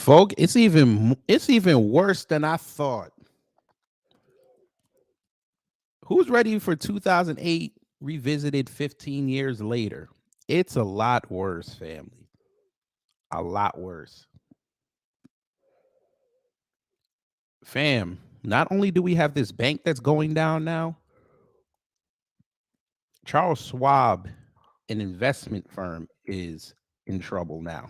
Folk, it's even worse than I thought. Who's ready for 2008 revisited 15 years later? It's a lot worse, family. A lot worse. Fam, not only do we have this bank that's going down now, Charles Schwab, an investment firm, is in trouble now.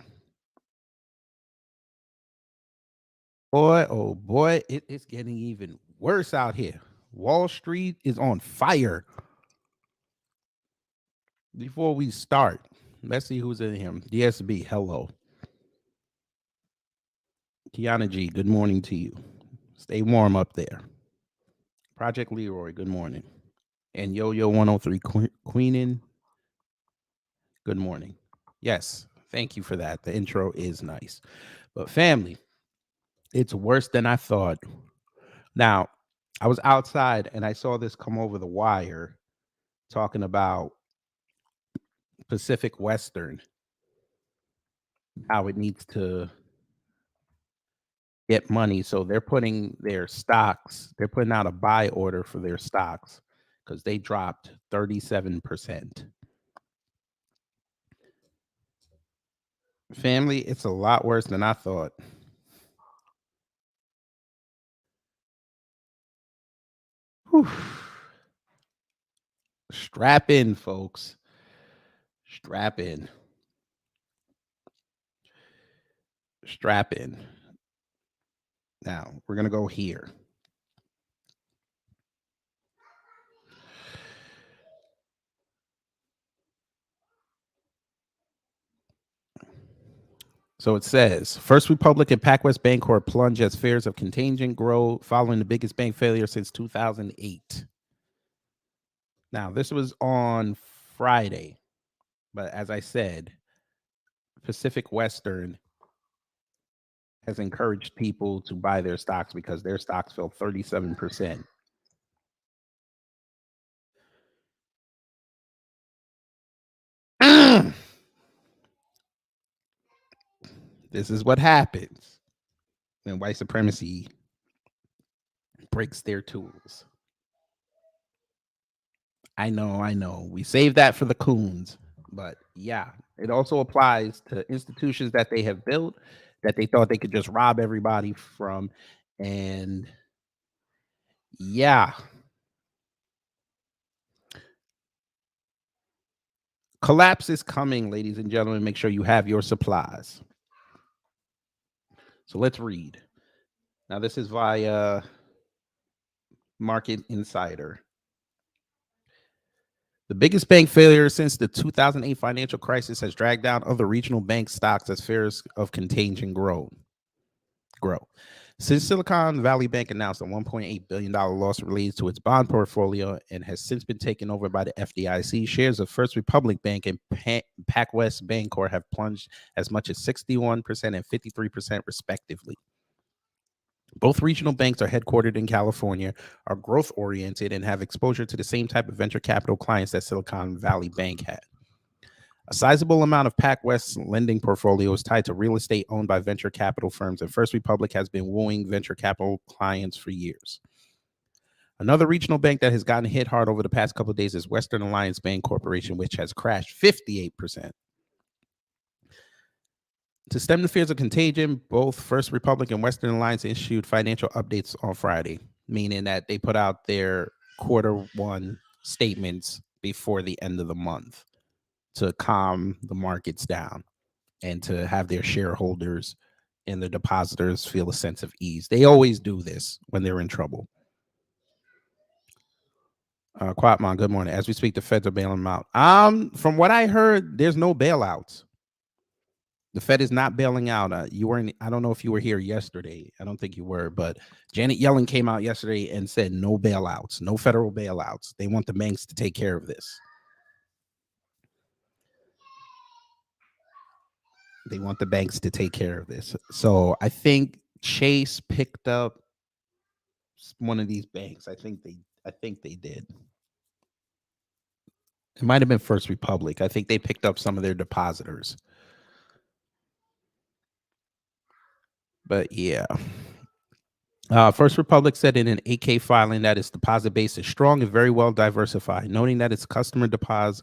Boy, oh boy, it's getting even worse out here. Wall Street is on fire. Before we start, let's see who's in here. DSB, hello. Kiana G, good morning to you. Stay warm up there. Project Leroy, good morning. And Yo Yo 103 Queenin, good morning. Yes, thank you for that. The intro is nice. But family, it's worse than I thought. Now, I was outside and I saw this come over the wire talking about Pacific Western, how it needs to get money. So they're putting their stocks, they're putting out a buy order for their stocks because they dropped 37%. Family, it's a lot worse than I thought. Whew. Strap in, folks. Strap in. Strap in. Now, we're going to go here. So it says, First Republic and PacWest Bancorp plunge as fears of contagion grow following the biggest bank failure since 2008. Now, this was on Friday, but as I said, Pacific Western has encouraged people to buy their stocks because their stocks fell 37%. This is what happens when white supremacy breaks their tools. I know. We save that for the coons. But yeah, it also applies to institutions that they have built that they thought they could just rob everybody from. And yeah, collapse is coming, ladies and gentlemen. Make sure you have your supplies. So let's read. Now, this is via Market Insider. The biggest bank failure since the 2008 financial crisis has dragged down other regional bank stocks as fears of contagion grow. Since Silicon Valley Bank announced a $1.8 billion loss related to its bond portfolio and has since been taken over by the FDIC, shares of First Republic Bank and PacWest Bancorp have plunged as much as 61% and 53% respectively. Both regional banks are headquartered in California, are growth-oriented, and have exposure to the same type of venture capital clients that Silicon Valley Bank had. A sizable amount of PacWest's lending portfolio is tied to real estate owned by venture capital firms, and First Republic has been wooing venture capital clients for years. Another regional bank that has gotten hit hard over the past couple of days is Western Alliance Bank Corporation, which has crashed 58%. To stem the fears of contagion, both First Republic and Western Alliance issued financial updates on Friday, meaning that they put out their Q1 statements before the end of the month to calm the markets down and to have their shareholders and the depositors feel a sense of ease. They always do this when they're in trouble. Quatmon, good morning. As we speak, the feds are bailing them out. From what I heard, there's no bailouts. The Fed is not bailing out. You weren't. I don't know if you were here yesterday. I don't think you were, but Janet Yellen came out yesterday and said no bailouts, no federal bailouts. They want the banks to take care of this. They want the banks to take care of this. So I think Chase picked up one of these banks. I think they did. It might have been First Republic. I think they picked up some of their depositors. But yeah. First Republic said in an 8K filing that its deposit base is strong and very well diversified, noting that its consumer deposits,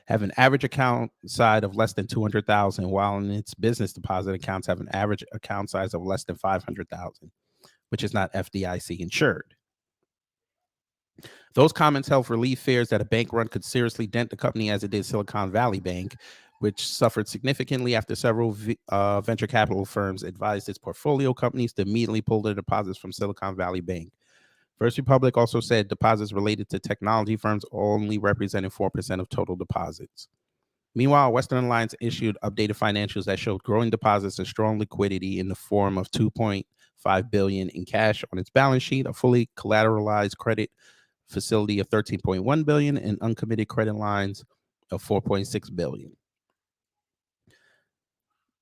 have an average account size of less than 200,000, while in its business deposit accounts have an average account size of less than 500,000, which is not FDIC insured. Those comments help relieve fears that a bank run could seriously dent the company as it did Silicon Valley Bank, which suffered significantly after several venture capital firms advised its portfolio companies to immediately pull their deposits from Silicon Valley Bank. First Republic also said deposits related to technology firms only represented 4% of total deposits. Meanwhile, Western Alliance issued updated financials that showed growing deposits and strong liquidity in the form of $2.5 billion in cash on its balance sheet, a fully collateralized credit facility of $13.1 billion, and uncommitted credit lines of $4.6 billion.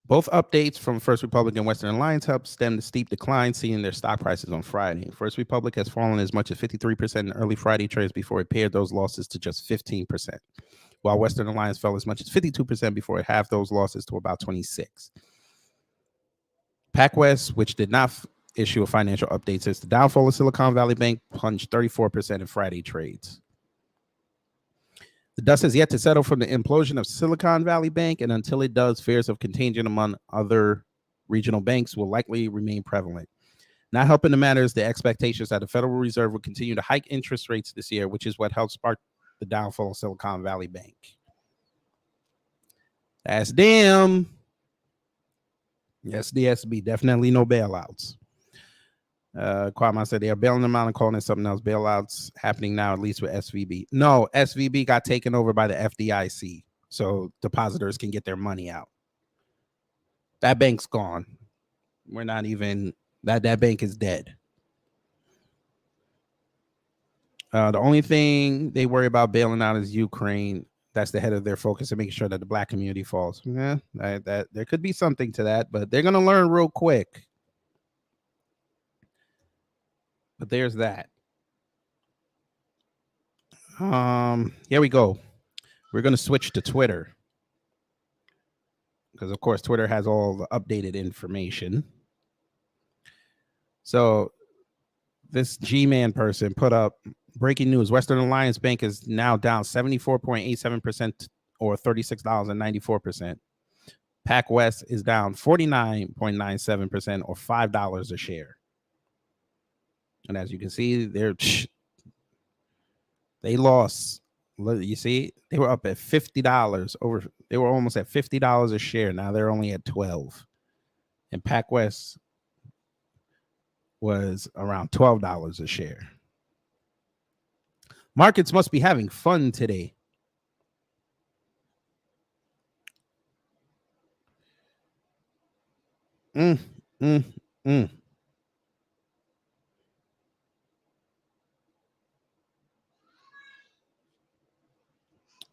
Both updates from First Republic and Western Alliance helped stem the steep decline seen in their stock prices on Friday. First Republic has fallen as much as 53% in early Friday trades before it pared those losses to just 15%, while Western Alliance fell as much as 52% before it halved those losses to about 26%. PacWest, which did not issue a financial update since the downfall of Silicon Valley Bank, plunged 34% in Friday trades. The dust has yet to settle from the implosion of Silicon Valley Bank, and until it does, fears of contagion among other regional banks will likely remain prevalent. Not helping the matter is the expectations that the Federal Reserve will continue to hike interest rates this year, which is what helped spark the downfall of Silicon Valley Bank. That's them. Yes, the SB, definitely no bailouts. Kwame said they are bailing them out and calling it something else. Bailouts happening now, at least with SVB. No, SVB got taken over by the FDIC, so depositors can get their money out. That bank's gone. We're not even, that bank is dead. The only thing they worry about bailing out is Ukraine. That's the head of their focus and making sure that the black community falls. Yeah, that there could be something to that, but they're going to learn real quick. But there's that. Here we go. We're going to switch to Twitter because, of course, Twitter has all the updated information. So this G-Man person put up breaking news. Western Alliance Bank is now down 74.87% or $36.94%. PacWest is down 49.97% or $5 a share. And as you can see, they lost. You see, they were up at $50 over. They were almost at $50 a share. Now they're only at $12. And PacWest was around $12 a share. Markets must be having fun today.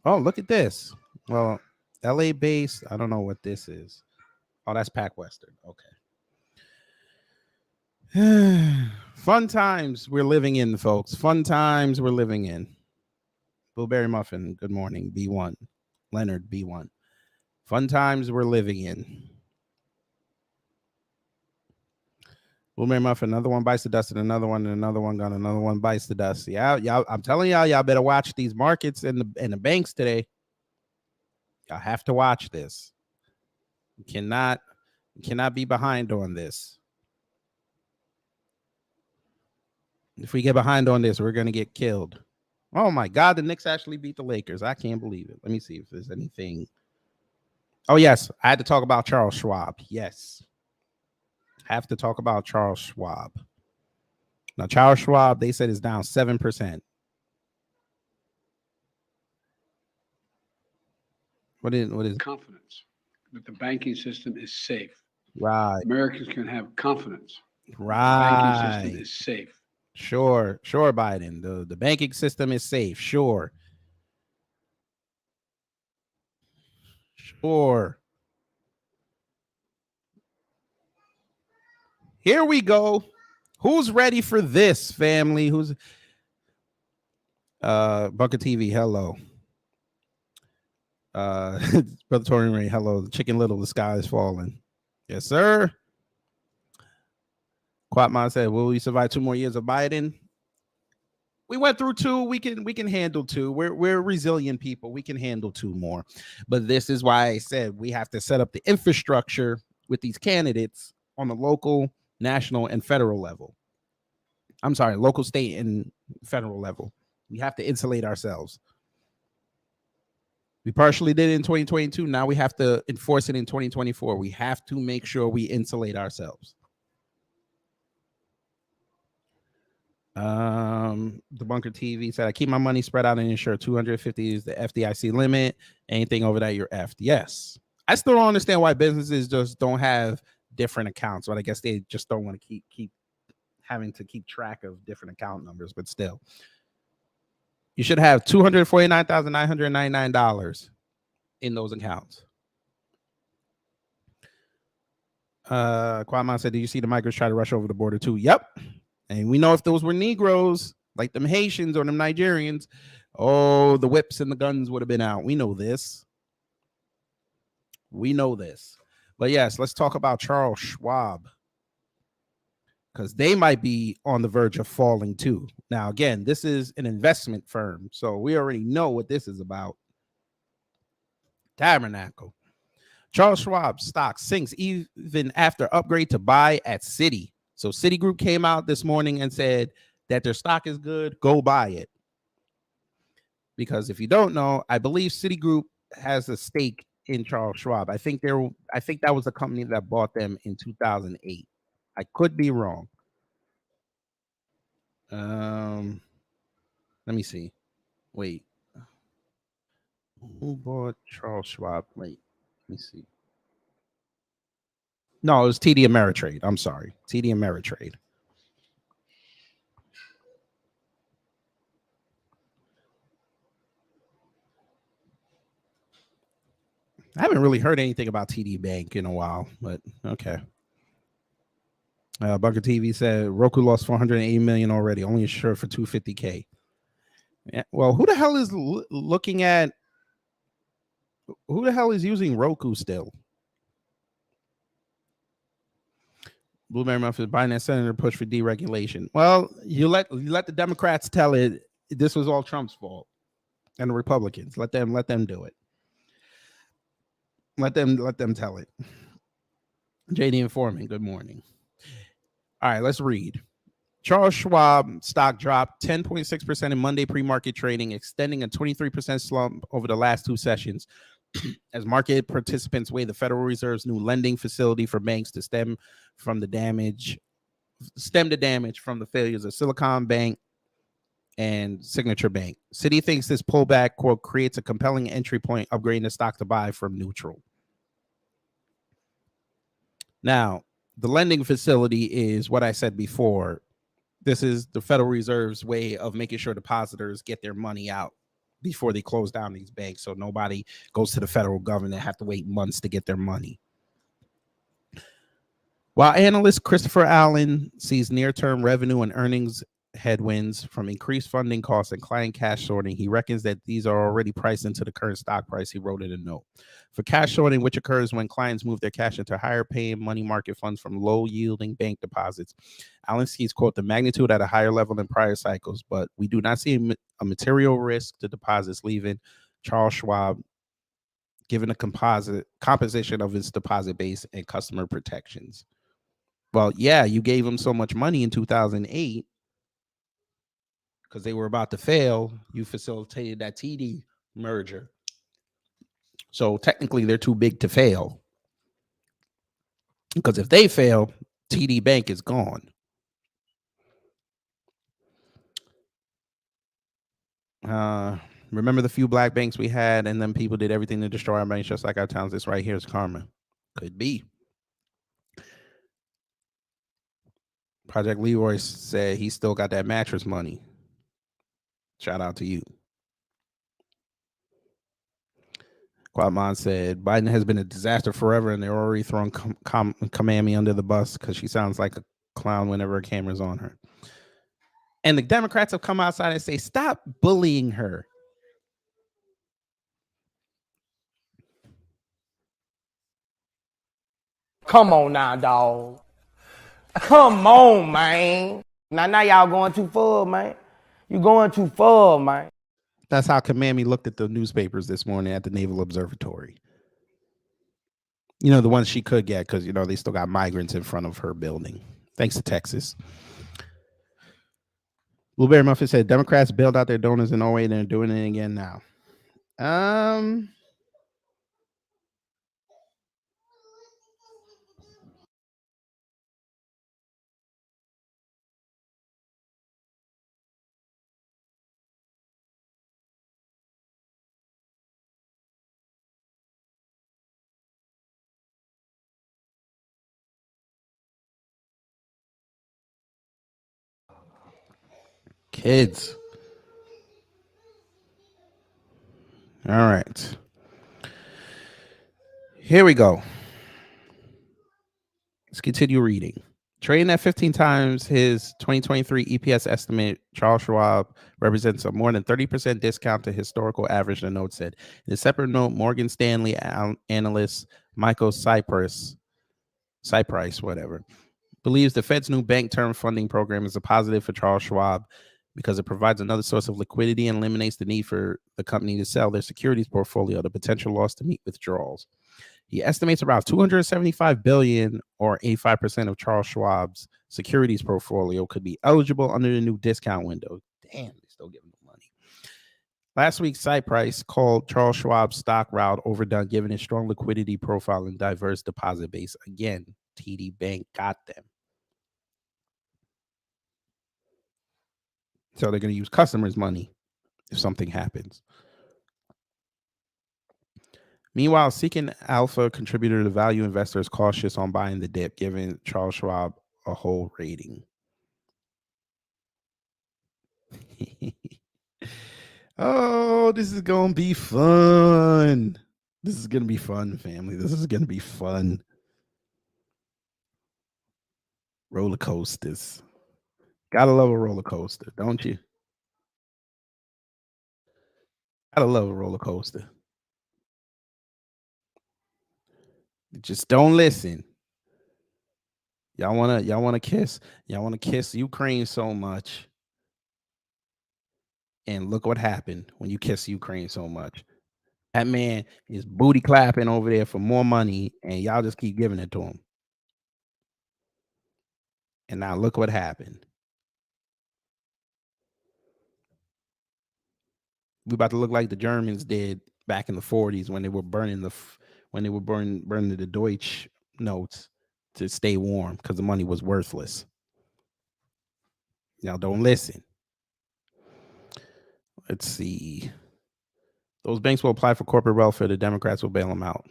Oh, look at this. Well, LA based. I don't know what this is. Oh, that's PacWestern. Okay. Fun times we're living in, folks. Fun times we're living in. Blueberry Muffin, good morning. B1. Leonard, B1. Fun times we're living in. Blueberry Muffin, another one bites the dust, and another one gun, another one bites the dust. Yeah, y'all. I'm telling y'all better watch these markets and the banks today. Y'all have to watch this. You cannot be behind on this. If we get behind on this, we're gonna get killed. Oh my God, the Knicks actually beat the Lakers. I can't believe it. Let me see if there's anything. Oh yes, I had to talk about Charles Schwab. Yes. Have to talk about Charles Schwab. Now, Charles Schwab, they said is down 7%. What is confidence that the banking system is safe? Right. Americans can have confidence. Right. The banking system is safe. Sure, Biden. The banking system is safe. Sure. Here we go. Who's ready for this, family? Who's Bucket TV? Hello. Brother Torian Ray, hello. Chicken Little, the sky is falling. Yes, sir. Quatman said, "Will we survive 2 more years of Biden?" We went through 2. We can handle 2. We're resilient people. We can handle 2 more. But this is why I said we have to set up the infrastructure with these candidates on the local, national, and federal level. I'm sorry, local, state, and federal level. We have to insulate ourselves. We partially did it in 2022. Now we have to enforce it in 2024. We have to make sure we insulate ourselves. The Bunker TV said, I keep my money spread out and insure 250 is the FDIC limit. Anything over that, you're effed. Yes. I still don't understand why businesses just don't have different accounts, but I guess they just don't want to keep having to keep track of different account numbers, but still. You should have $249,999 in those accounts. Kwame said, do you see the migrants try to rush over the border too? Yep. And we know if those were Negroes, like them Haitians or them Nigerians, oh, the whips and the guns would have been out. We know this. We know this. But yes, let's talk about Charles Schwab, because they might be on the verge of falling too. Now, again, this is an investment firm, so we already know what this is about. Tabernacle. Charles Schwab stock sinks even after upgrade to buy at Citi. So Citigroup came out this morning and said that their stock is good, go buy it. Because if you don't know, I believe Citigroup has a stake in Charles Schwab. I think that was the company that bought them in 2008. I could be wrong. Let me see. Wait. Who bought Charles Schwab? Wait, let me see. No, it was TD Ameritrade. I'm sorry. TD Ameritrade. I haven't really heard anything about TD Bank in a while, but okay. Bunker TV said Roku lost $480 million already, only insured for $250K. Yeah, well, who the hell is looking at? Who the hell is using Roku still? Blueberry Muffin, Biden and Senator push for deregulation. Well, you let the Democrats tell it. This was all Trump's fault, and the Republicans let them do it. Let them tell it. JD Informant, good morning. All right, let's read. Charles Schwab stock dropped 10.6% in Monday pre-market trading, extending a 23% slump over the last 2 sessions as market participants weigh the Federal Reserve's new lending facility for banks to stem the damage from the failures of Silicon Bank and Signature Bank. Citi thinks this pullback, quote, creates a compelling entry point, upgrading the stock to buy from neutral. Now, the lending facility is what I said before. This is the Federal Reserve's way of making sure depositors get their money out before they close down these banks, so nobody goes to the federal government and have to wait months to get their money. While analyst Christopher Allen sees near-term revenue and earnings headwinds from increased funding costs and client cash sorting, he reckons that these are already priced into the current stock price, he wrote in a note. For cash sorting, which occurs when clients move their cash into higher paying money market funds from low yielding bank deposits, Allen sees, quote, the magnitude at a higher level than prior cycles, but we do not see a material risk to deposits leaving Charles Schwab, given the composition of its deposit base and customer protections. Well, yeah, you gave them so much money in 2008 because they were about to fail. You facilitated that TD merger. So technically, they're too big to fail. Because if they fail, TD Bank is gone. Remember the few black banks we had, and then people did everything to destroy our banks, just like our towns. This right here is karma. Could be. Project Leroy said he still got that mattress money. Shout out to you. Quadmon said Biden has been a disaster forever, and they're already throwing Kamami under the bus because she sounds like a clown whenever a camera's on her. And the Democrats have come outside and say, stop bullying her. Come on now, dog. Come on, man. Now y'all going too far, man. You going too far, man. That's how Kamami looked at the newspapers this morning at the Naval Observatory. You know, the ones she could get because, you know, they still got migrants in front of her building. Thanks to Texas. Blueberry Muffin said Democrats bailed out their donors in 08 and they're doing it again now. Kids. All right. Here we go. Let's continue reading. Trading at 15 times his 2023 EPS estimate, Charles Schwab represents a more than 30% discount to historical average, the note said. In a separate note, Morgan Stanley analyst Michael Cypress, whatever, believes the Fed's new bank term funding program is a positive for Charles Schwab because it provides another source of liquidity and eliminates the need for the company to sell their securities portfolio, the potential loss to meet withdrawals. He estimates around $275 billion, or 85% of Charles Schwab's securities portfolio, could be eligible under the new discount window. Damn, they still giving them money. Last week, Cyprice called Charles Schwab's stock route overdone, given its strong liquidity profile and diverse deposit base. Again, TD Bank got them. So they're going to use customers' money if something happens. Meanwhile, Seeking Alpha contributor to value investors cautious on buying the dip, giving Charles Schwab a whole rating. Oh, this is going to be fun. This is going to be fun, family. This is going to be fun. Roller coasters. Gotta love a roller coaster, don't you? Gotta love a roller coaster. Just don't listen. Y'all wanna kiss Ukraine so much. And look what happened when you kiss Ukraine so much. That man is booty clapping over there for more money, and y'all just keep giving it to him. And now look what happened. We about to look like the Germans did back in the 40s when they were burning the Deutsch notes to stay warm because the money was worthless. Now don't listen. Let's see. Those banks will apply for corporate welfare. The Democrats will bail them out.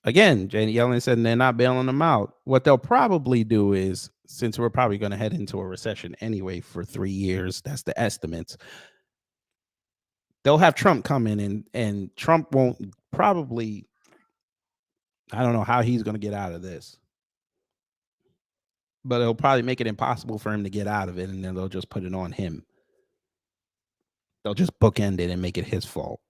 Again, Janet Yellen said they're not bailing them out. What they'll probably do is, since we're probably going to head into a recession anyway for 3 years, that's the estimates, they'll have Trump come in and Trump won't probably, I don't know how he's going to get out of this, but it'll probably make it impossible for him to get out of it, and then they'll just put it on him. They'll just bookend it and make it his fault.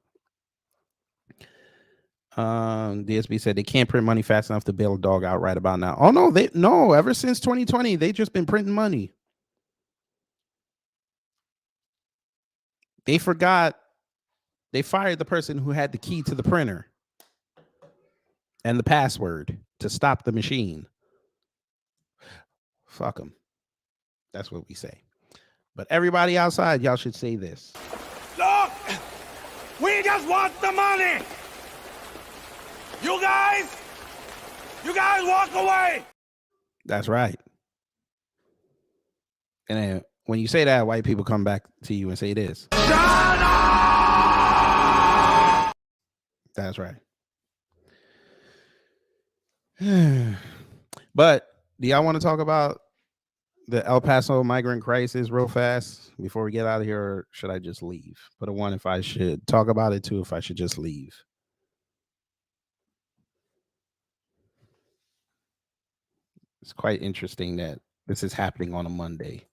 DSB said they can't print money fast enough to bail a dog out right about now. Oh no, ever since 2020, they just been printing money. They forgot they fired the person who had the key to the printer and the password to stop the machine. Fuck them. That's what we say. But everybody outside, y'all should say this. Look, we just want the money. You guys walk away. That's right. And then when you say that, white people come back to you and say this. Shut up! That's right. But do y'all want to talk about the El Paso migrant crisis real fast before we get out of here, or should I just leave? Put a 1 if I should talk about it, 2 if I should just leave. It's quite interesting that this is happening on a Monday.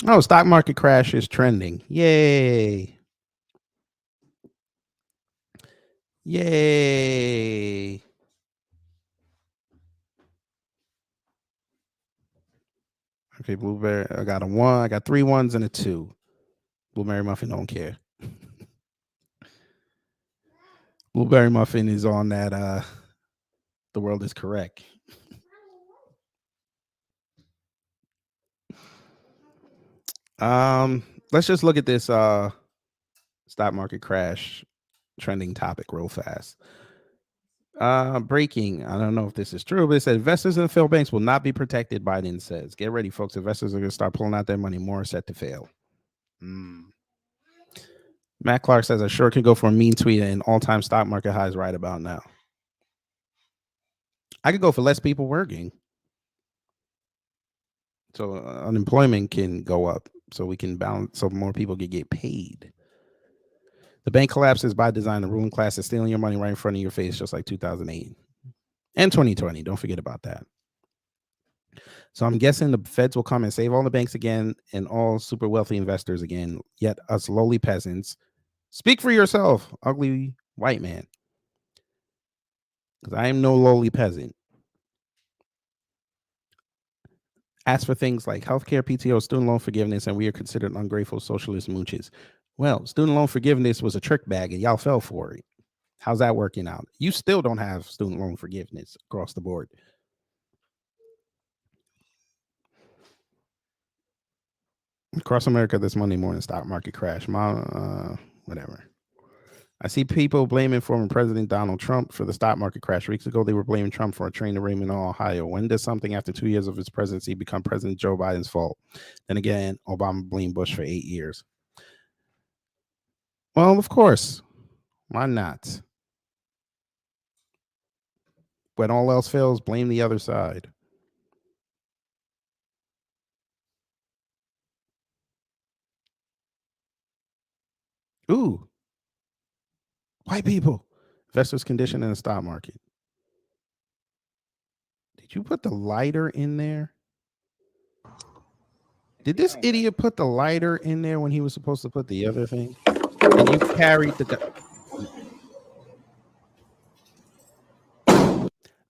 Oh, stock market crash is trending. Yay. Yay. Okay, blueberry. I got a 1. I got 3 1s and a 2. Blueberry muffin don't care. Blueberry muffin is on that the world is correct. Let's just look at this stock market crash trending topic real fast. Breaking. I don't know if this is true, but it said investors in the failed banks will not be protected. Biden says, get ready, folks. Investors are going to start pulling out their money. More set to fail. Matt Clark says, I sure can go for a mean tweet and all-time stock market highs right about now. I could go for less people working. So unemployment can go up. So we can balance, so more people can get paid. The bank collapses by design. The ruling class is stealing your money right in front of your face, just like 2008 and 2020. Don't forget about that. So I'm guessing the feds will come and save all the banks again and all super wealthy investors again. Yet us lowly peasants, speak for yourself, ugly white man. Because I am no lowly peasant. Ask for things like healthcare, PTO, student loan forgiveness, and we are considered ungrateful socialist mooches. Well, student loan forgiveness was a trick bag and y'all fell for it. How's that working out? You still don't have student loan forgiveness across the board. Across America this Monday morning stock market crash. Whatever. I see people blaming former President Donald Trump for the stock market crash. Weeks ago, they were blaming Trump for a train derailment in Ohio. When does something after 2 years of his presidency become President Joe Biden's fault? Then again, Obama blamed Bush for 8 years. Well, of course. Why not? When all else fails, blame the other side. Ooh. White people. Investors' condition in the stock market. Did you put the lighter in there? Did this idiot put the lighter in there when he was supposed to put the other thing? And you carried the...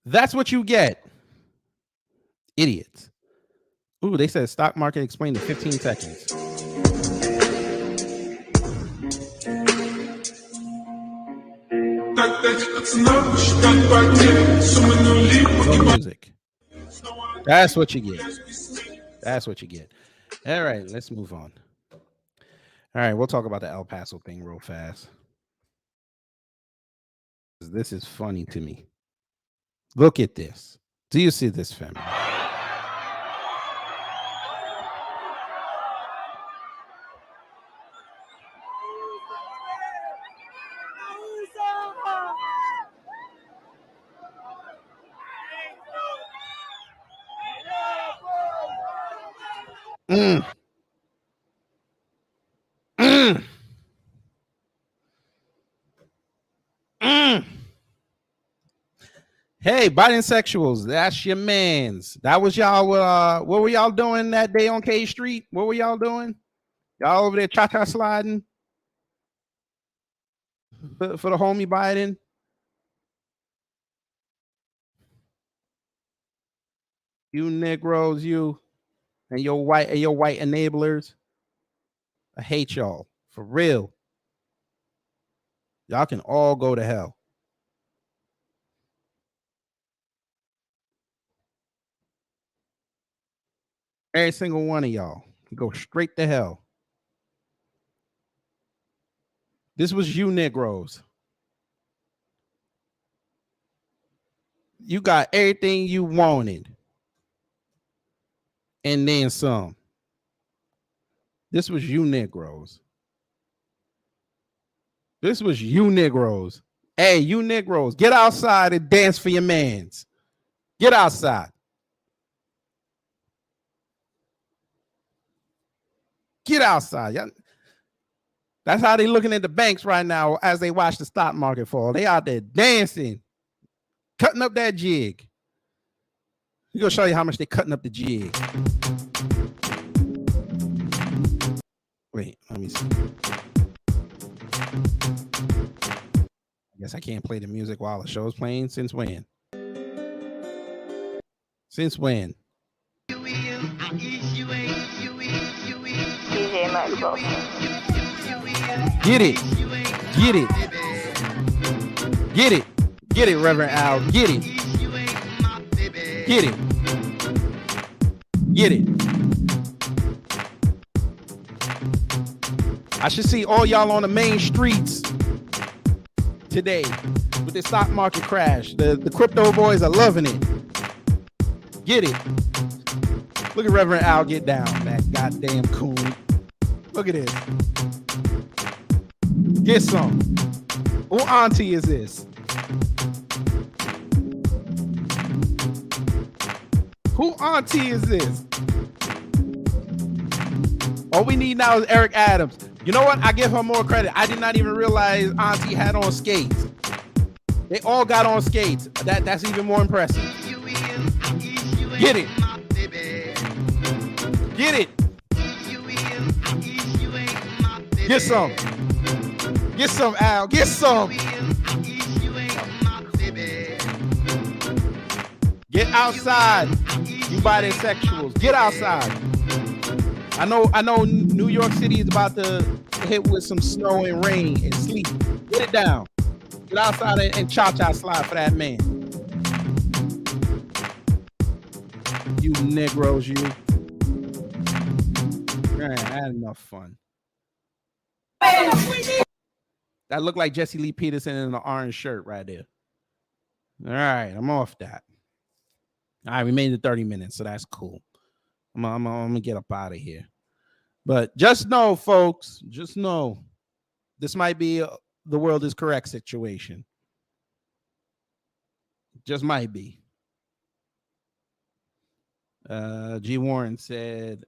That's what you get. Idiots. Ooh, they said stock market explained in 15 seconds. No music. That's what you get. That's what you get. All right, let's move on. All right, we'll talk about the El Paso thing real fast. This is funny to me. Look at this. Do you see this, family? Hey, Biden sexuals, that's your mans. That was y'all. What were y'all doing that day on K Street? What were y'all doing? Y'all over there cha-cha sliding for the homie Biden? You Negroes, you and your white enablers. I hate y'all for real. Y'all can all go to hell. Every single one of y'all go straight to hell. This was you Negroes. You got everything you wanted. And then some. This was you Negroes. This was you Negroes. Hey, you Negroes, get outside and dance for your mans. Get outside. Get outside. That's how they looking at the banks right now as they watch the stock market fall. They out there dancing, cutting up that jig. We're going to show you how much they're cutting up the jig. Wait, let me see. Guess I can't play the music while the show's playing. Since when? Since when? DJ Maxwell. Get it. Get it. Get it. Get it, Reverend Al. Get it. Get it. Get it. I should see all y'all on the main streets today with the stock market crash. The crypto boys are loving it. Get it. Look at Reverend Al get down, that goddamn coon. Look at this. Get some. Who auntie is this? Who auntie is this? All we need now is Eric Adams. You know what? I give her more credit. I did not even realize auntie had on skates. They all got on skates. That's even more impressive. Get it. Get it. Get some. Get some, Al. Get some. Get outside, you bisexuals. Get outside. I know New York City is about to hit with some snow and rain and sleet. Get it down. Get outside and cha-cha slide for that man. You Negroes, you. Man, I had enough fun. That looked like Jesse Lee Peterson in an orange shirt right there. All right, I'm off that. All right, we made it 30 minutes, so that's cool. I'm gonna get up out of here. But just know, folks, just know this might be the world is correct situation. Just might be. G. Warren said,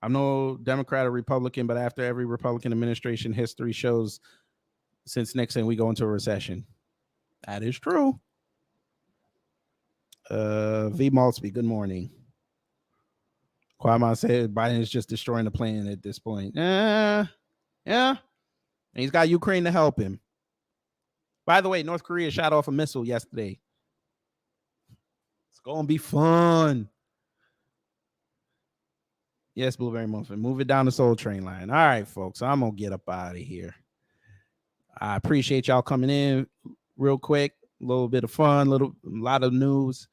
I'm no Democrat or Republican, but after every Republican administration, history shows since Nixon, we go into a recession. That is true. V. Maltsby, good morning. Kwame said Biden is just destroying the plan at this point. Yeah. And he's got Ukraine to help him. By the way, North Korea shot off a missile yesterday. It's going to be fun. Yes, Blueberry Muffin. Move it down the Soul Train line. All right, folks. I'm going to get up out of here. I appreciate y'all coming in real quick. A little bit of fun, a lot of news.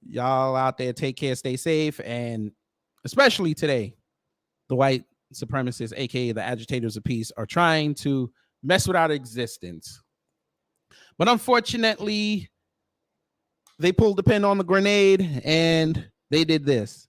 Y'all out there, take care, stay safe, and especially today, the white supremacists, aka the agitators of peace, are trying to mess with our existence. But unfortunately, they pulled the pin on the grenade and they did this.